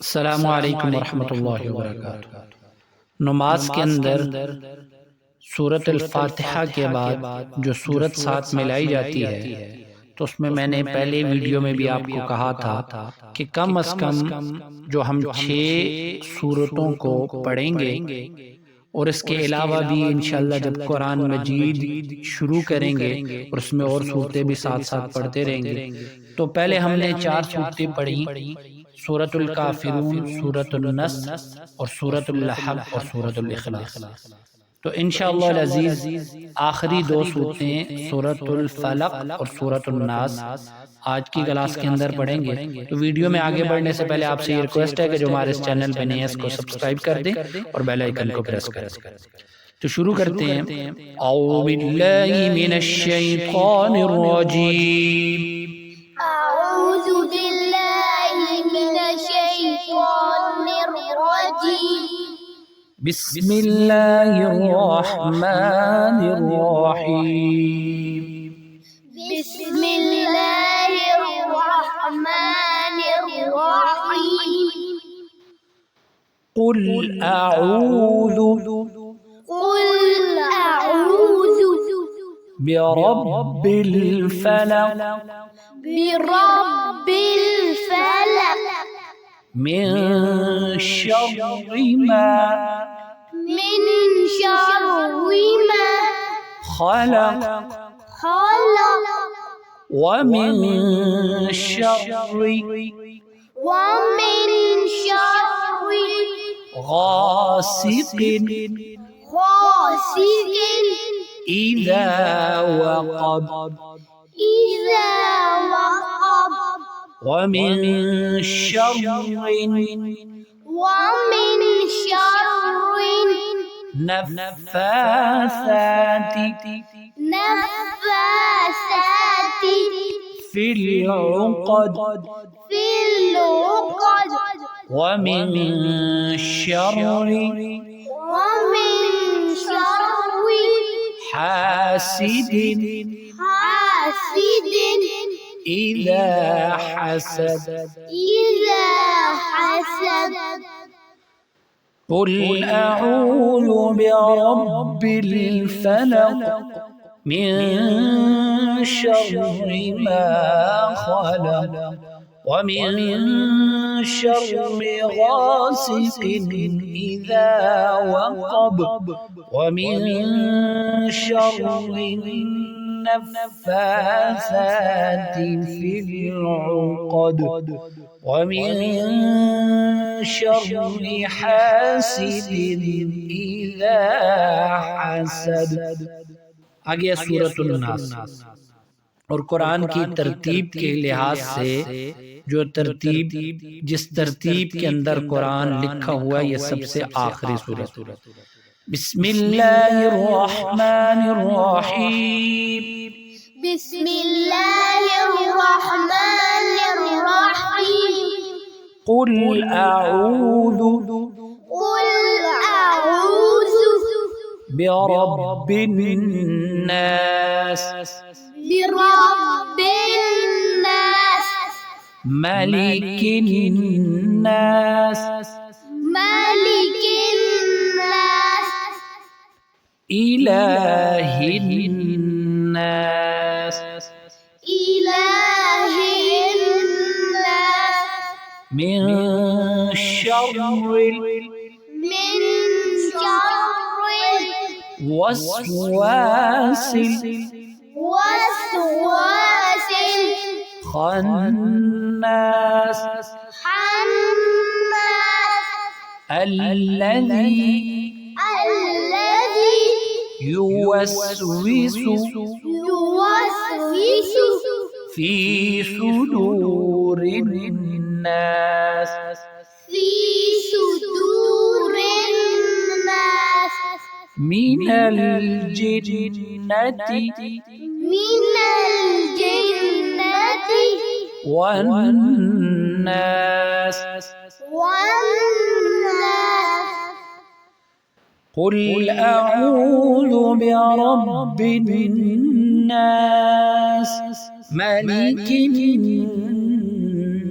अस्सलामु अलैकुम वरहमतुल्लाहि वबरकातुहू। नमाज के अंदर सूरत अल-फातिहा के बाद जो सूरत साथ मिलाई जाती है, तो उसमें मैंने पहले वीडियो में भी आपको कहा था कि कम अज़ कम जो हम 6 सूरतों को पढ़ेंगे और इसके अलावा भी इंशाअल्लाह जब कुरान मजीद शुरू करेंगे और उसमें और सूरतें भी साथ साथ पढ़ते रहेंगे। तो पहले हमने 4 सूरतें पढ़ी, सूरतुल काफिरून, सूरतुन नस और सूरतुल लहब और सूरतुल इखलास। तो इंशाअल्लाह अज़ीज़ आखिरी 2 सूरतें सूरतुल फलक और सूरतुन नास आज की क्लास के अंदर पढ़ेंगे। तो वीडियो में आगे बढ़ने से पहले आपसे ये रिक्वेस्ट है कि जो हमारे इस चैनल पे नए हैं इसको सब्सक्राइब कर दें और बेल आइकन को प्रेस कर दें। तो शुरू करते हैं। औज़ु बिल्लाहि मिनश शैतानिर रजीम। अऊज़ु बिल्लाहि मिनश शैतानिर रजीम। बिस्मिल्लाहिर रहमानिर रहीम। बिस्मिल्लाहिर रहमानिर रहीम। कुल अऊज़ु कुल अऊज़ु बिरब्बिल फलक बिरब्बिल फलक मिन शर्रि मा मिन शर्रि मा खलक खलक व मिन शर्रि व मिन शर्रि गासिकिन गासिकिन इज़ा वक़ब इज़ा वक़ब व मिन शर्रि व मिन शर्रि नफ़्फ़ासाति नफ़्फ़ासाति फिल उक़द फिल उक़द व मिन शर्रि व मिन शर्रि हासिदिन हासिदिन इज़ा हसद। इज़ा हसद। कुल अऊज़ु बिरब्बिल फलक मिन शर्रि मा खलक व मिन शर्रि गासिकिन इज़ा वक़ब व मिन शर्रि नफ़्फ़ासाति फिल उक़द व मिन शर्रि हासिदिन इज़ा हसद। आगे सूरतुन नास। और कुरान की तरतीब के लिहाज से जो तरतीब जिस तरतीब के अंदर कुरान लिखा हुआ ये सबसे आखिरी सूरत। बिस्मिल्लाहिर रहमानिर रहीम। बिस्मिल्लाहिर रहमानिर रहीम। कुल अऊज़ु बिरब्बिन नास बिरब्बिन नास मलिकिन नास मालिकिन नास इलाहिन नास इलाहिन नास मिन शर्रिल मिन शर्रिल वस्वासिल वस्वासिल खन्नास खन्नास الذي الذي يوسوس يوسوس في صدور الناس في صدور الناس من الجنة من الجنة والناس والناس. قل أعوذ برب الناس ملك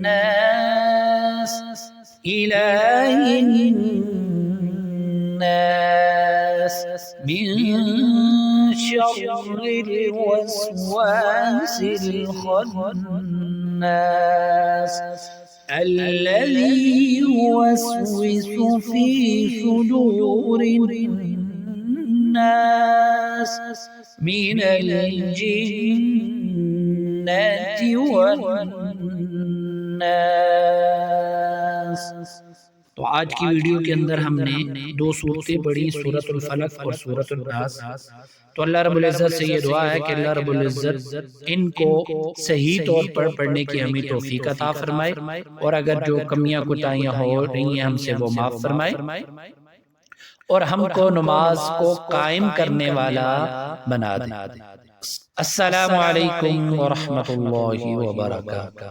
الناس إله الناس من شر الوسواس الخناس الذي يوسوس في صدور الناس من الجنة والناس۔ تو آج کی ویڈیو کے اندر ہم نے دو صورتیں پڑھی، سورۃ الفلق اور سورۃ الناس۔ تو اللہ رب العزت سے یہ دعا ہے کہ اللہ رب العزت ان کو صحیح طور پر پڑھنے کی ہمیں توفیق عطا فرمائے، اور اگر جو کمیاں کوتاہیاں ہو رہی ہیں ہم سے وہ معاف فرمائے، اور ہم کو نماز کو قائم کرنے والا بنا دے۔ السلام علیکم ورحمۃ اللہ وبرکاتہ۔